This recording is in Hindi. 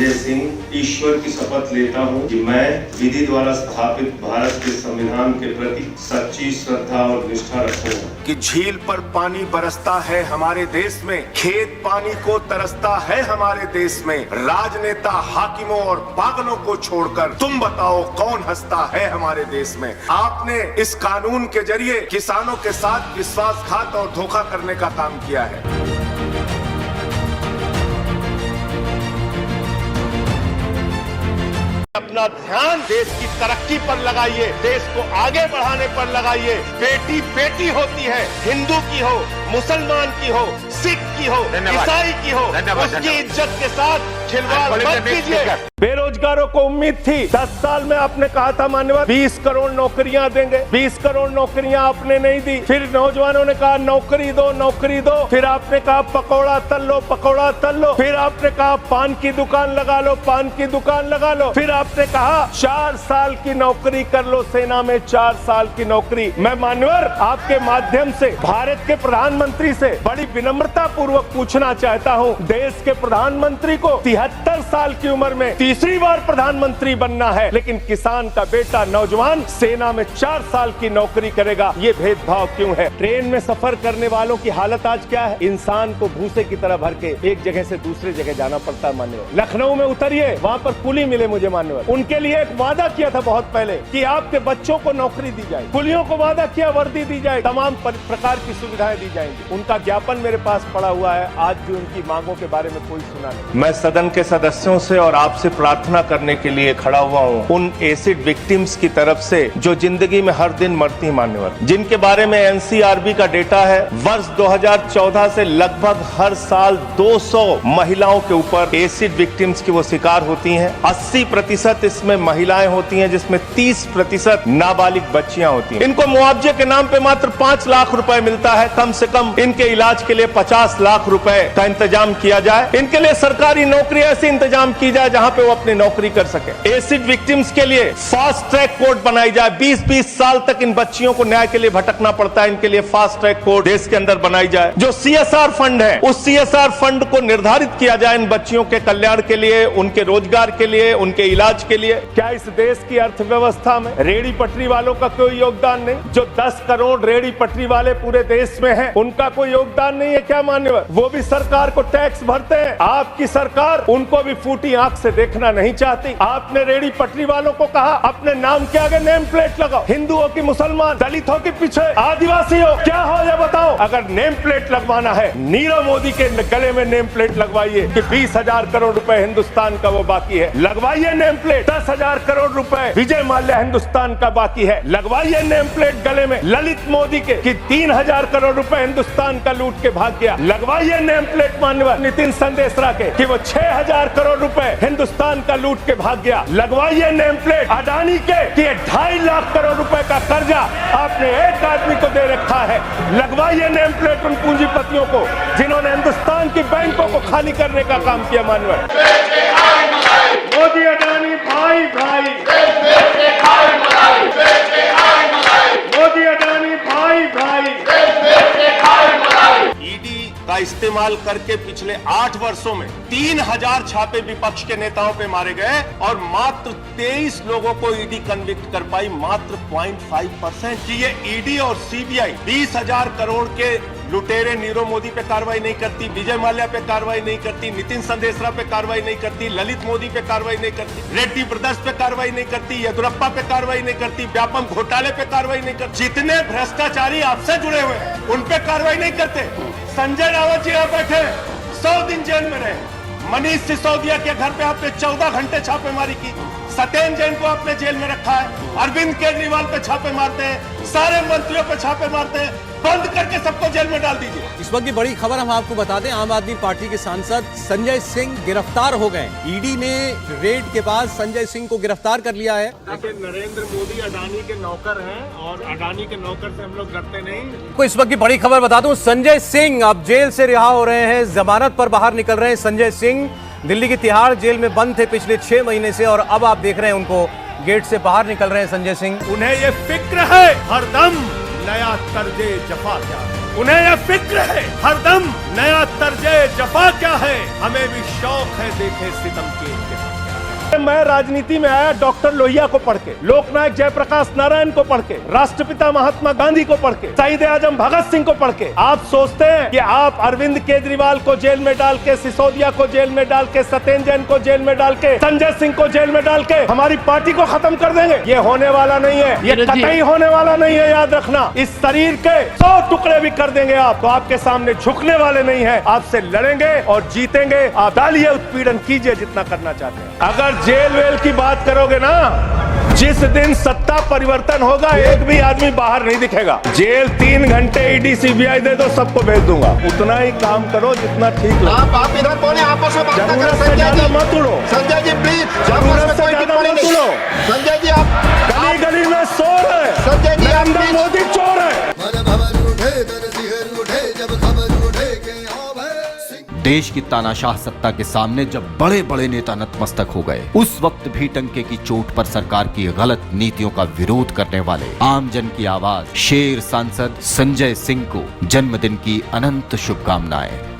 संजय सिंह ईश्वर की शपथ लेता हूं कि मैं विधि द्वारा स्थापित भारत के संविधान के प्रति सच्ची श्रद्धा और निष्ठा रखूंगा कि झील पर पानी बरसता है हमारे देश में, खेत पानी को तरसता है हमारे देश में, राजनेता हाकिमों और पागलों को छोड़कर तुम बताओ कौन हंसता है हमारे देश में। आपने इस कानून के जरिए किसानों के साथ विश्वासघात और धोखा करने का काम किया है। अपना ध्यान देश की तरक्की पर लगाइए, देश को आगे बढ़ाने पर लगाइए। बेटी बेटी होती है, हिंदू की हो, मुसलमान की हो, सिख की हो, ईसाई की हो, उसकी इज्जत के साथ खिलवाड़ मत कीजिए। बेरोजगारों को उम्मीद थी, 10 साल में आपने कहा था माननीय 20 करोड़ नौकरियां देंगे, 20 करोड़ नौकरियां आपने नहीं दी। फिर नौजवानों ने कहा नौकरी दो, नौकरी दो। फिर आपने कहा पकौड़ा तल लो, पकौड़ा तल लो। फिर आपने कहा पान की दुकान लगा लो, पान की दुकान लगा लो। फिर आपने कहा 4 साल की नौकरी कर लो, सेना में 4 साल की नौकरी। मैं मान्यवर आपके माध्यम से भारत के प्रधानमंत्री से बड़ी विनम्रता पूर्वक पूछना चाहता हूं, देश के प्रधानमंत्री को 73 साल की उम्र में तीसरी बार प्रधानमंत्री बनना है, लेकिन किसान का बेटा नौजवान सेना में 4 साल की नौकरी करेगा, ये भेदभाव क्यों है? ट्रेन में सफर करने वालों की हालत आज क्या है? इंसान को भूसे की तरह भर के एक जगह से दूसरे जगह जाना पड़ता है मान्यवर। लखनऊ में उतरिए, वहाँ पर कुली मिले मुझे मान्यवर, उनके लिए एक वादा किया था बहुत पहले कि आपके बच्चों को नौकरी दी जाए, कुलियों को वादा किया वर्दी दी जाए, तमाम प्रकार की सुविधाएं दी जाएंगी। उनका ज्ञापन मेरे पास पड़ा हुआ है, आज भी उनकी मांगों के बारे में कोई सुना नहीं। मैं सदन के सदस्यों से और आपसे प्रार्थना करने के लिए खड़ा हुआ हूँ उन एसिड विक्टिम्स की तरफ से जो जिंदगी में हर दिन मरती हैं मान्यवर, जिनके बारे में एनसीआरबी का डेटा है, वर्ष 2014 से लगभग हर साल 200 महिलाओं के ऊपर एसिड विक्टिम्स की वो शिकार होती हैं। 80% इसमें महिलाएं होती हैं, जिसमें 30% नाबालिग बच्चियां होती हैं। इनको मुआवजे के नाम पे मात्र 5 लाख रुपए मिलता है। कम से कम इनके इलाज के लिए 50 लाख रुपए का इंतजाम किया जाए। इनके लिए सरकारी नौकरी ऐसे इंतजाम की जाए जहां पे वो अपनी नौकरी कर सके। एसिड विक्टिम्स के लिए फास्ट ट्रैक कोर्ट बनाई जाए। 20-20 साल तक इन बच्चियों को न्याय के लिए भटकना पड़ता है, इनके लिए फास्ट ट्रैक कोर्ट देश के अंदर बनाई जाए। जो सीएसआर फंड है, उस सीएसआर फंड को निर्धारित किया जाए इन बच्चियों के कल्याण के लिए, उनके रोजगार के लिए, उनके इलाज के लिए। क्या इस देश की अर्थव्यवस्था में रेहड़ी पटरी वालों का कोई योगदान नहीं? जो 10 करोड़ रेहड़ी पटरी वाले पूरे देश में हैं, उनका कोई योगदान नहीं है क्या मान्यवर? वो भी सरकार को टैक्स भरते हैं। आपकी सरकार उनको भी फूटी आंख से देखना नहीं चाहती। आपने रेहड़ी पटरी वालों को कहा अपने नाम के आगे नेम प्लेट लगाओ, हिंदू हो कि मुसलमान, दलित हो कि पीछे आदिवासी हो, क्या हो ये बताओ। अगर नेम प्लेट लगवाना है, नीरव मोदी के गले में नेम प्लेट लगवाइए कि 20,000 करोड़ रुपए हिंदुस्तान का वो बाकी है, लगवाइए नेम प्लेट। 10,000 करोड़ रुपए विजय माल्या हिंदुस्तान का बाकी है, लगवाइए नेम प्लेट गले में। ललित मोदी के कि 3,000 करोड़ रुपए हिंदुस्तान का लूट के भाग गया, लगवाइए नेम प्लेट मान्यवर। नितिन संदेशरा के कि वो 6,000 करोड़ रुपए हिंदुस्तान का लूट के भाग गया, लगवाइए नेम प्लेट। अडानी के कि 2.5 लाख करोड़ रुपए का कर्जा आपने एक आदमी को दे रखा है, लगवाइए नेम प्लेट उन पूंजीपतियों को जिन्होंने हिंदुस्तान की बैंकों को खाली करने का काम किया मान्यवर। मोदी अडानी भाई भाई, मोदी अडानी भाई भाई। ईडी का इस्तेमाल करके पिछले 8 वर्षों में 3,000 छापे विपक्ष के नेताओं पे मारे गए और मात्र 23 लोगों को ईडी कन्विक्ट कर पाई, मात्र 0.5%। कि ये ईडी और सीबीआई 20,000 करोड़ के लुटेरे नीरव मोदी पे कार्रवाई नहीं करती, विजय माल्या पे कार्रवाई नहीं करती, नितिन संदेशरा पे कार्रवाई नहीं करती, ललित मोदी पे कार्रवाई नहीं करती, रेड्डी ब्रदर्स पे कार्रवाई नहीं करती, येदुरप्पा पे कार्रवाई नहीं करती, व्यापम घोटाले पे कार्रवाई नहीं करती। जितने भ्रष्टाचारी आपसे जुड़े हुए हैं उन पे कार्रवाई नहीं करते। संजय रावत जी यहाँ बैठे 100 दिन जेल में रहे, मनीष सिसोदिया के घर पे आपने 14 घंटे छापेमारी की, सत्येंद्र जैन को आपने जेल में रखा है, अरविंद केजरीवाल पे छापे मारते हैं, सारे मंत्रियों पे छापे मारते हैं, बंद करके सबको जेल में डाल दीजिए। इस वक्त की बड़ी खबर हम आपको बता दें, आम आदमी पार्टी के सांसद संजय सिंह गिरफ्तार हो गए। ईडी ने रेड के बाद संजय सिंह को गिरफ्तार कर लिया है। देखिए, नरेंद्र मोदी अडानी के नौकर हैं और अडानी के नौकर से हम लोग डरते नहीं। को इस वक्त की बड़ी खबर बता दूं, संजय सिंह अब जेल से रिहा हो रहे हैं, जमानत पर बाहर निकल रहे हैं। संजय सिंह दिल्ली की तिहाड़ जेल में बंद थे पिछले 6 महीने से और अब आप देख रहे हैं उनको गेट से बाहर निकल रहे हैं संजय सिंह। उन्हें ये फिक्र है हरदम नया तर्जे जफा क्या है। उन्हें यह फिक्र है हरदम नया तर्जे जफा क्या है, हमें भी शौक है देखे सितम की इंतहा। मैं राजनीति में आया डॉक्टर लोहिया को पढ़ के, लोकनायक जयप्रकाश नारायण को पढ़ के, राष्ट्रपिता महात्मा गांधी को पढ़ के, शहीद आजम भगत सिंह को पढ़ के। आप सोचते हैं कि आप अरविंद केजरीवाल को जेल में डाल के, सिसोदिया को जेल में डाल के, सत्येंद्र जैन को जेल में डाल के, संजय सिंह को जेल में डाल के हमारी पार्टी को खत्म कर देंगे? ये होने वाला नहीं है, ये कतई होने वाला नहीं है। याद रखना, इस शरीर के 100 टुकड़े भी कर देंगे आप, तो आपके सामने झुकने वाले नहीं है, आपसे लड़ेंगे और जीतेंगे। आप डालिए, उत्पीड़न कीजिए जितना करना चाहते हैं। अगर जेल वेल की बात करोगे ना, जिस दिन सत्ता परिवर्तन होगा एक भी आदमी बाहर नहीं दिखेगा। जेल 3 घंटे ईडी सीबीआई दे दो, सबको भेज दूंगा। उतना ही काम करो जितना ठीक लगे। आप इधर बोले, आपस में बात ना जरूरत करें। से ज्यादा मत उड़ो, संजय जी प्लीज, जरूरत से ज्यादा मत उड़ो। संजय जी आप गली गली में शोर है, संजय जी आप नरेंद्र मोदी चोर है। देश की तानाशाह सत्ता के सामने जब बड़े बड़े नेता नतमस्तक हो गए, उस वक्त भी टंके की चोट पर सरकार की गलत नीतियों का विरोध करने वाले आम जन की आवाज शेर सांसद संजय सिंह को जन्मदिन की अनंत शुभकामनाएं।